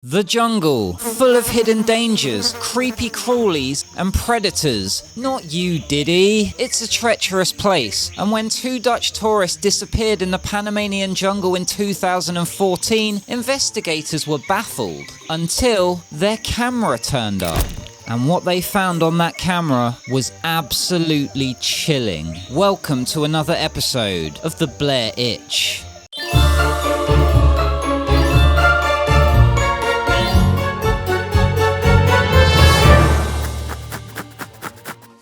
The jungle, full of hidden dangers, creepy crawlies and predators. Not you, Diddy. It's a treacherous place, and when two Dutch tourists disappeared in the Panamanian jungle in 2014, investigators were baffled until their camera turned up. And what they found on that camera was absolutely chilling. Welcome to another episode of The Blair Itch.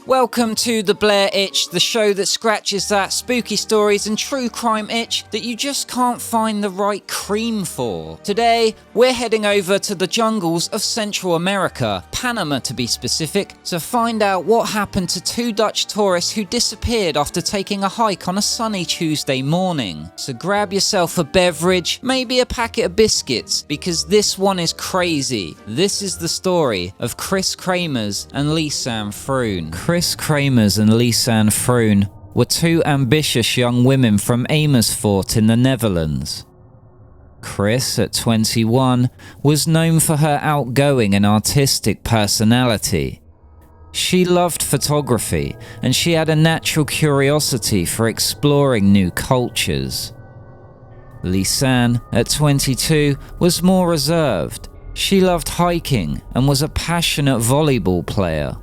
Welcome to The Blair Itch, the show that scratches that spooky stories and true crime itch that you just can't find the right cream for. Today, we're heading over to the jungles of Central America, Panama to be specific, to find out what happened to two Dutch tourists who disappeared after taking a hike on a sunny Tuesday morning. So grab yourself a beverage, maybe a packet of biscuits, because this one is crazy. This is the story of Kris Kremers and Lisanne Froon. Kris Kremers and Lisanne Froon were two ambitious young women from Amersfoort in the Netherlands. Kris, at 21, was known for her outgoing and artistic personality. She loved photography, and she had a natural curiosity for exploring new cultures. Lisanne, at 22, was more reserved. She loved hiking and was a passionate volleyball player.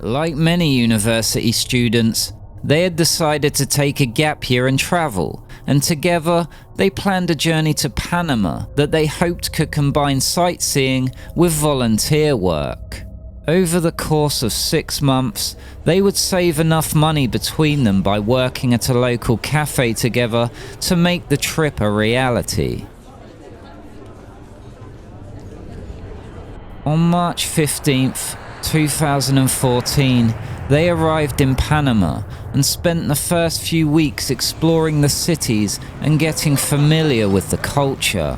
Like many university students, they had decided to take a gap year and travel, and together they planned a journey to Panama that they hoped could combine sightseeing with volunteer work. Over the course of 6 months, they would save enough money between them by working at a local cafe together to make the trip a reality. On March 15th, 2014, they arrived in Panama and spent the first few weeks exploring the cities and getting familiar with the culture.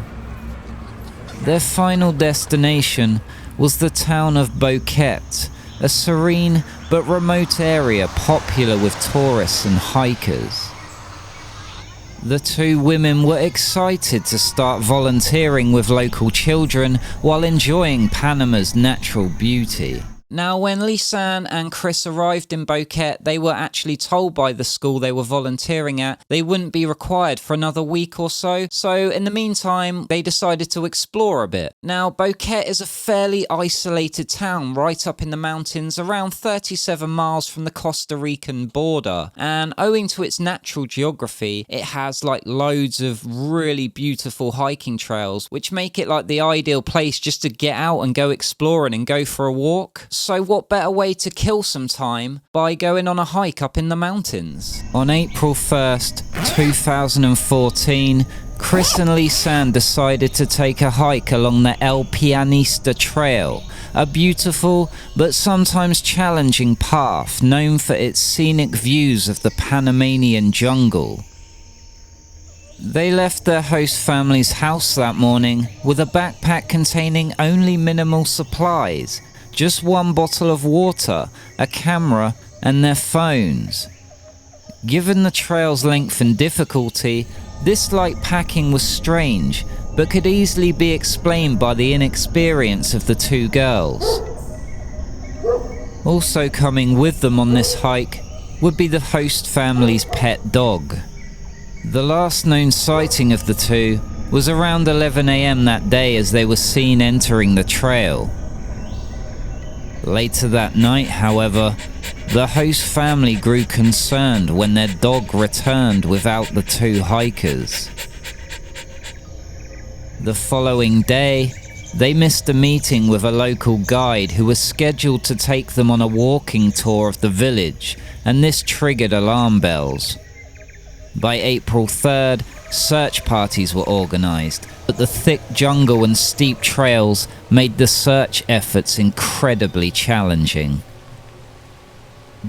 Their final destination was the town of Boquete, a serene but remote area popular with tourists and hikers. The two women were excited to start volunteering with local children while enjoying Panama's natural beauty. Now, when Lisanne and Kris arrived in Boquete, they were actually told by the school they were volunteering at they wouldn't be required for another week or so. So in the meantime, they decided to explore a bit. Now, Boquete is a fairly isolated town right up in the mountains, around 37 miles from the Costa Rican border. And owing to its natural geography, it has like loads of really beautiful hiking trails, which make it like the ideal place just to get out and go exploring and go for a walk. So what better way to kill some time by going on a hike up in the mountains? On April 1st, 2014, Kris and Lisanne decided to take a hike along the Pianista Trail, a beautiful but sometimes challenging path known for its scenic views of the Panamanian jungle. They left their host family's house that morning with a backpack containing only minimal supplies. Just one bottle of water, a camera, and their phones. Given the trail's length and difficulty, this light packing was strange, but could easily be explained by the inexperience of the two girls. Also coming with them on this hike would be the host family's pet dog. The last known sighting of the two was around 11 a.m. that day as they were seen entering the trail. Later that night, however, the host family grew concerned when their dog returned without the two hikers. The following day, they missed a meeting with a local guide who was scheduled to take them on a walking tour of the village, and this triggered alarm bells. By April 3rd, search parties were organized, but the thick jungle and steep trails made the search efforts incredibly challenging.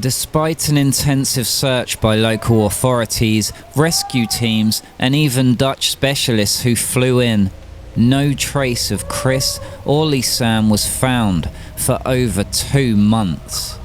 Despite an intensive search by local authorities, rescue teams, and even Dutch specialists who flew in, no trace of Kris or Lisanne was found for over 2 months.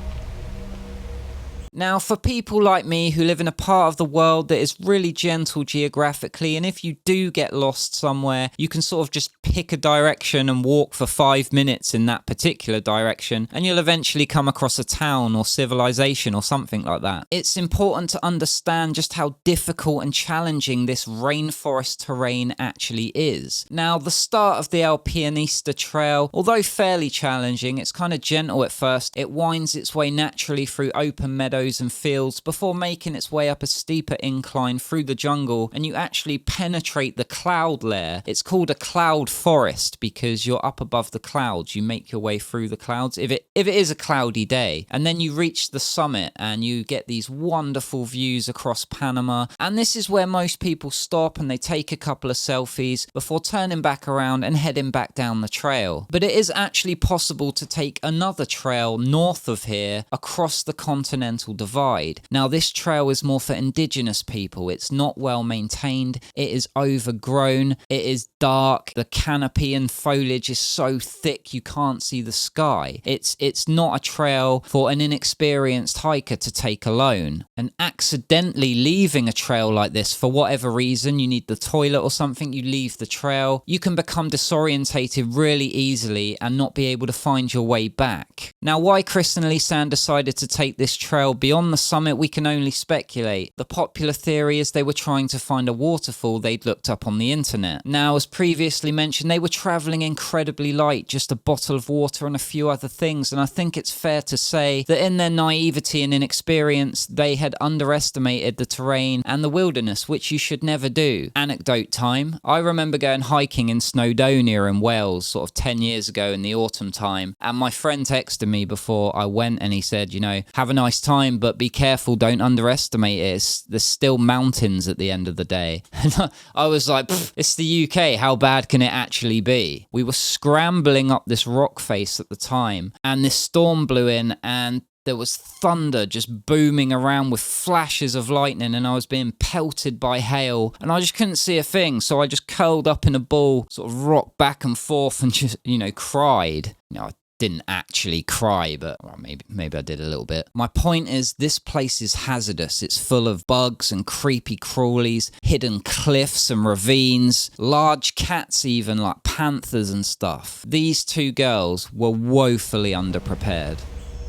Now, for people like me who live in a part of the world that is really gentle geographically, and if you do get lost somewhere, you can sort of just pick a direction and walk for 5 minutes in that particular direction, and you'll eventually come across a town or civilization or something like that. It's important to understand just how difficult and challenging this rainforest terrain actually is. Now, the start of the Pianista Trail, although fairly challenging, it's kind of gentle at first. It winds its way naturally through open meadows and fields before making its way up a steeper incline through the jungle, and you actually penetrate the cloud layer. It's called a cloud forest because you're up above the clouds. You make your way through the clouds if it is a cloudy day, and then you reach the summit and you get these wonderful views across Panama. And this is where most people stop and they take a couple of selfies before turning back around and heading back down the trail. But it is actually possible to take another trail north of here across the continental divide. Now, this trail is more for indigenous people. It's not well maintained. It is overgrown. It is dark. The canopy and foliage is so thick you can't see the sky. It's not a trail for an inexperienced hiker to take alone. And accidentally leaving a trail like this for whatever reason, you need the toilet or something, you leave the trail, you can become disorientated really easily and not be able to find your way back. Now, why Kris and Lisanne decided to take this trail beyond the summit, we can only speculate. The popular theory is they were trying to find a waterfall they'd looked up on the internet. Now, as previously mentioned, they were traveling incredibly light, just a bottle of water and a few other things, and I think it's fair to say that in their naivety and inexperience, they had underestimated the terrain and the wilderness, which you should never do. Anecdote time. I remember going hiking in Snowdonia in Wales sort of 10 years ago in the autumn time, and my friend texted me before I went and he said, you know, have a nice time, but be careful, don't underestimate it. There's still mountains at the end of the day. And I was like, it's the UK, how bad can it actually be? We were scrambling up this rock face at the time, and this storm blew in, and there was thunder just booming around with flashes of lightning, and I was being pelted by hail, and I just couldn't see a thing. So I just curled up in a ball, sort of rocked back and forth and just, cried. I didn't actually cry, but well, maybe I did a little bit. My point is, this place is hazardous. It's full of bugs and creepy crawlies, hidden cliffs and ravines, large cats even, like panthers and stuff. These two girls were woefully underprepared.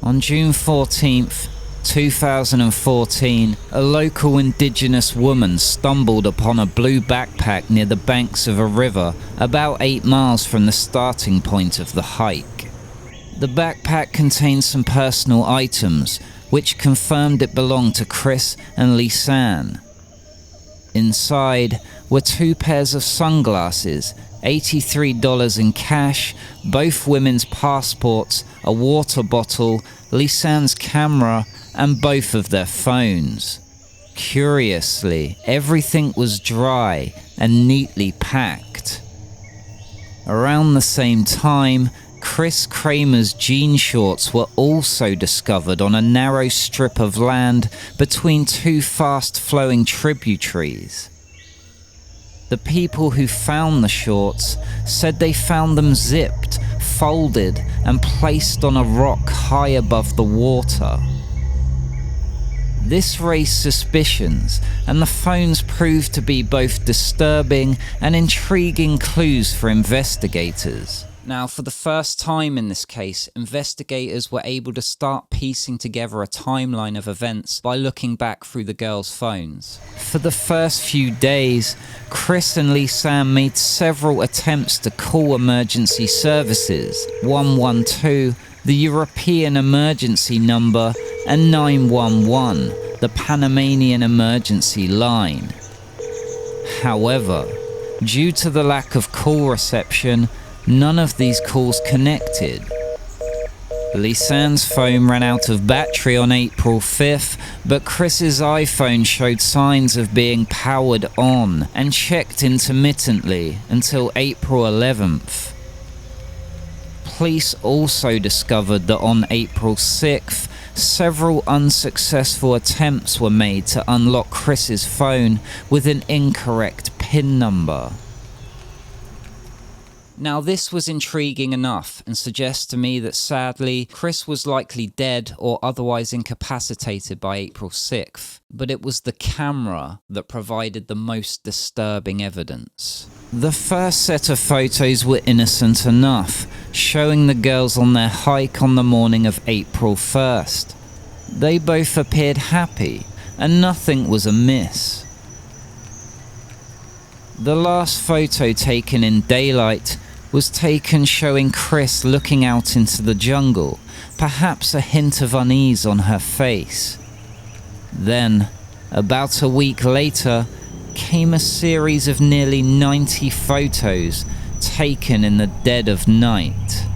On June 14th, 2014, a local indigenous woman stumbled upon a blue backpack near the banks of a river about 8 miles from the starting point of the hike. The backpack contained some personal items, which confirmed it belonged to Kris and Lisanne. Inside were 2 pairs of sunglasses, $83 in cash, both women's passports, a water bottle, Lisanne's camera, and both of their phones. Curiously, everything was dry and neatly packed. Around the same time, Kris Kremers' jean shorts were also discovered on a narrow strip of land between 2 fast-flowing tributaries. The people who found the shorts said they found them zipped, folded, and placed on a rock high above the water. This raised suspicions, and the phones proved to be both disturbing and intriguing clues for investigators. Now, for the first time in this case, investigators were able to start piecing together a timeline of events by looking back through the girls' phones. For the first few days, Kris and Lisanne made several attempts to call emergency services, 112, the European emergency number, and 911, the Panamanian emergency line. However, due to the lack of call reception, none of these calls connected. Lisanne's phone ran out of battery on April 5th, but Kris's iPhone showed signs of being powered on and checked intermittently until April 11th. Police also discovered that on April 6th, several unsuccessful attempts were made to unlock Kris's phone with an incorrect PIN number. Now this was intriguing enough and suggests to me that sadly, Kris was likely dead or otherwise incapacitated by April 6th, but it was the camera that provided the most disturbing evidence. The first set of photos were innocent enough, showing the girls on their hike on the morning of April 1st. They both appeared happy, and nothing was amiss. The last photo, taken in daylight, was taken showing Kris looking out into the jungle, perhaps a hint of unease on her face. Then, about a week later, came a series of nearly 90 photos taken in the dead of night.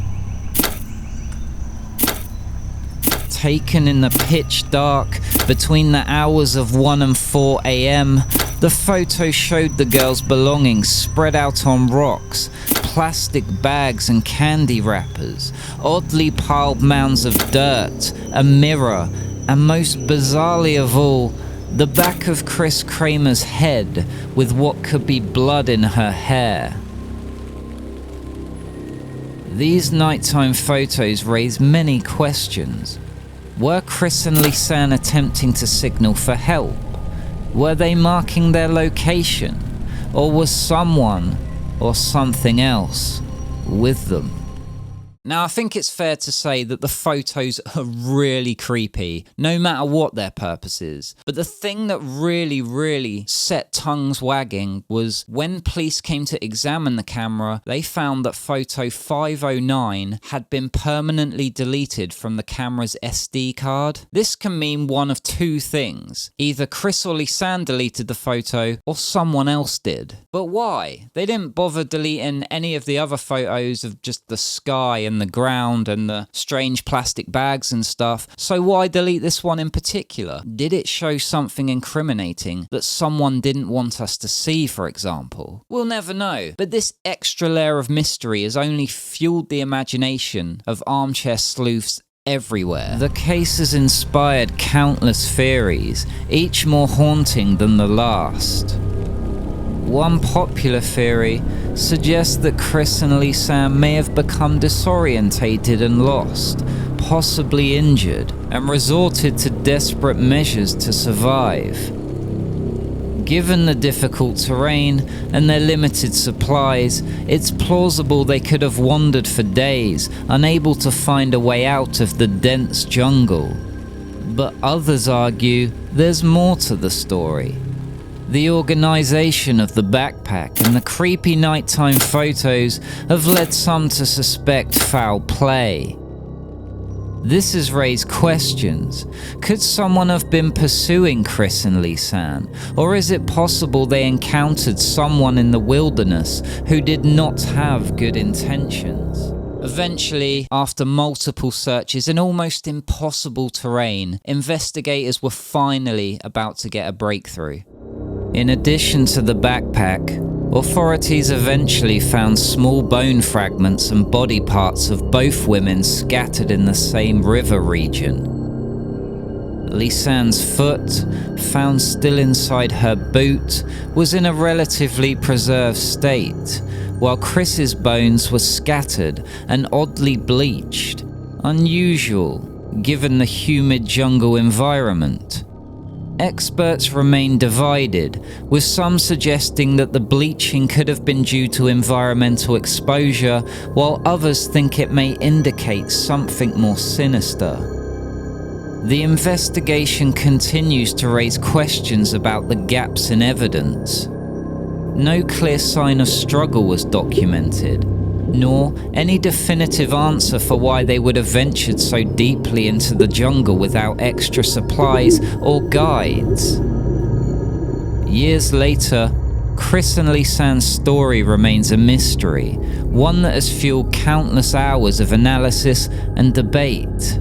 Taken in the pitch dark between the hours of 1 and 4 a.m, the photo showed the girls' belongings spread out on rocks, plastic bags and candy wrappers, oddly piled mounds of dirt, a mirror, and most bizarrely of all, the back of Kris Kremers' head with what could be blood in her hair. These nighttime photos raise many questions. Were Kris and Lisanne attempting to signal for help? Were they marking their location? Or was someone or something else with them? Now, I think it's fair to say that the photos are really creepy, no matter what their purpose is. But the thing that really set tongues wagging was when police came to examine the camera, they found that photo 509 had been permanently deleted from the camera's SD card. This can mean one of two things. Either Kris or Lisanne deleted the photo, or someone else did. But why? They didn't bother deleting any of the other photos of just the sky and the ground and the strange plastic bags and stuff, so why delete this one in particular? Did it show something incriminating that someone didn't want us to see, for example? We'll never know, but this extra layer of mystery has only fueled the imagination of armchair sleuths everywhere. The case has inspired countless theories, each more haunting than the last. One popular theory suggests that Kris and Lisanne may have become disorientated and lost, possibly injured, and resorted to desperate measures to survive. Given the difficult terrain and their limited supplies, it's plausible they could have wandered for days, unable to find a way out of the dense jungle. But others argue there's more to the story. The organization of the backpack and the creepy nighttime photos have led some to suspect foul play. This has raised questions. Could someone have been pursuing Kris and Lisanne? Or is it possible they encountered someone in the wilderness who did not have good intentions? Eventually, after multiple searches in almost impossible terrain, investigators were finally about to get a breakthrough. In addition to the backpack, authorities eventually found small bone fragments and body parts of both women scattered in the same river region. Lisanne's foot, found still inside her boot, was in a relatively preserved state, while Kris's bones were scattered and oddly bleached, unusual given the humid jungle environment. Experts remain divided, with some suggesting that the bleaching could have been due to environmental exposure, while others think it may indicate something more sinister. The investigation continues to raise questions about the gaps in evidence. No clear sign of struggle was documented, nor any definitive answer for why they would have ventured so deeply into the jungle without extra supplies or guides. Years later, Kris and Lisanne's story remains a mystery, one that has fueled countless hours of analysis and debate.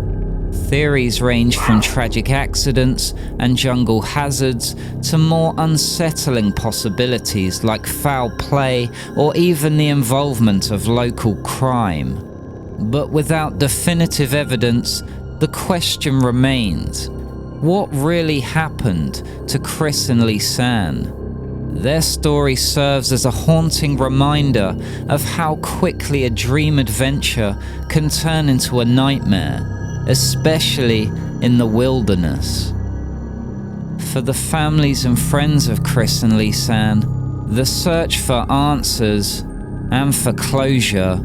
Theories range from tragic accidents and jungle hazards to more unsettling possibilities like foul play or even the involvement of local crime. But without definitive evidence, the question remains: what really happened to Kris and Lisanne? Their story serves as a haunting reminder of how quickly a dream adventure can turn into a nightmare, especially in the wilderness. For the families and friends of Kris and Lisanne, the search for answers and for closure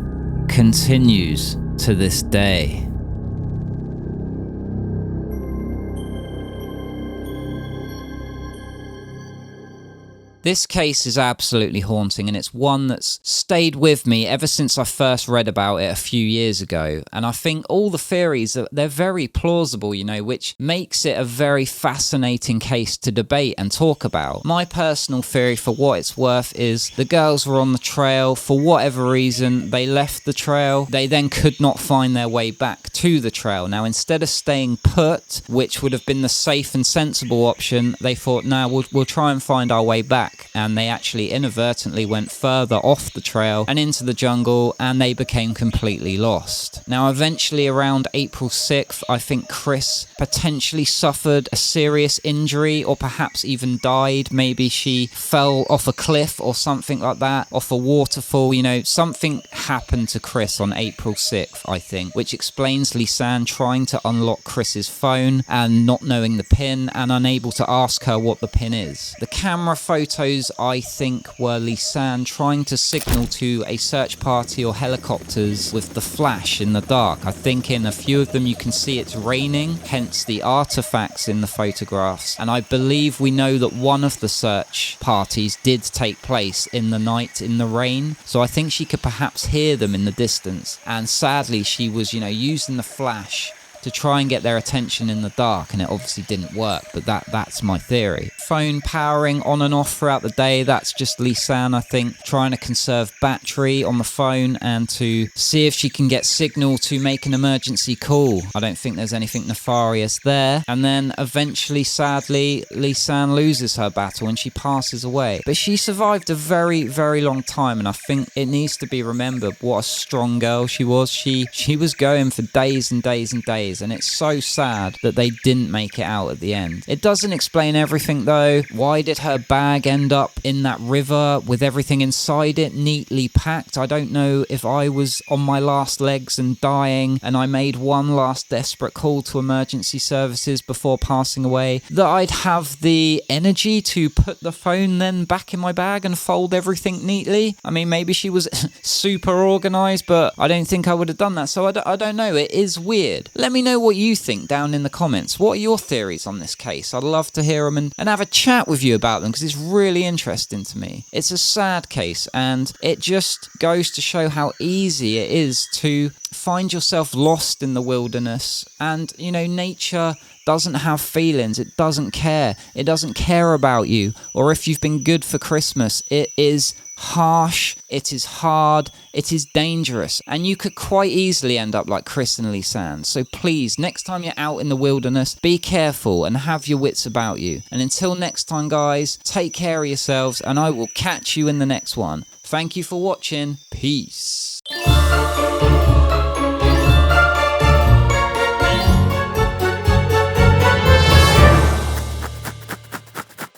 continues to this day. This case is absolutely haunting, and it's one that's stayed with me ever since I first read about it a few years ago. And I think all the theories, they're very plausible, which makes it a very fascinating case to debate and talk about. My personal theory, for what it's worth, is the girls were on the trail. For whatever reason, they left the trail. They then could not find their way back to the trail. Now, instead of staying put, which would have been the safe and sensible option, they thought, we'll try and find our way back. And they actually inadvertently went further off the trail and into the jungle, and they became completely lost. Now, eventually around April 6th, I think Kris potentially suffered a serious injury, or perhaps even died. Maybe she fell off a cliff or something like that, off a waterfall. Something happened to Kris on April 6th, I think, which explains Lisanne trying to unlock Kris's phone and not knowing the pin and unable to ask her what the pin is. The camera photos, I think, were Lisanne trying to signal to a search party or helicopters with the flash in the dark. I think in a few of them you can see it's raining, hence the artifacts in the photographs. And I believe we know that one of the search parties did take place in the night in the rain. So I think she could perhaps hear them in the distance. And sadly, she was, using the flash to try and get their attention in the dark, and it obviously didn't work, but that's my theory. Phone powering on and off throughout the day, that's just Lisanne, I think, trying to conserve battery on the phone and to see if she can get signal to make an emergency call. I don't think there's anything nefarious there. And then eventually, sadly, Lisanne loses her battle and she passes away. But she survived a very, very long time, and I think it needs to be remembered what a strong girl she was. She was going for days and days and days, and it's so sad that they didn't make it out at the end. It doesn't explain everything though. Why did her bag end up in that river with everything inside it neatly packed? I don't know if I was on my last legs and dying and I made one last desperate call to emergency services before passing away, that I'd have the energy to put the phone then back in my bag and fold everything neatly. I mean, maybe she was super organized, but I don't think I would have done that. So I don't know. It is weird. Let me know what you think down in the comments. What are your theories on this case? I'd love to hear them and have a chat with you about them, because it's really interesting to me. It's a sad case, and it just goes to show how easy it is to find yourself lost in the wilderness. And, nature doesn't have feelings. It doesn't care. It doesn't care about you, or if you've been good for Christmas. It is harsh, it is hard, it is dangerous, and you could quite easily end up like Kris and Lisanne. So please, next time you're out in the wilderness, be careful and have your wits about you. And until next time, guys, take care of yourselves, and I will catch you in the next one. Thank you for watching. Peace.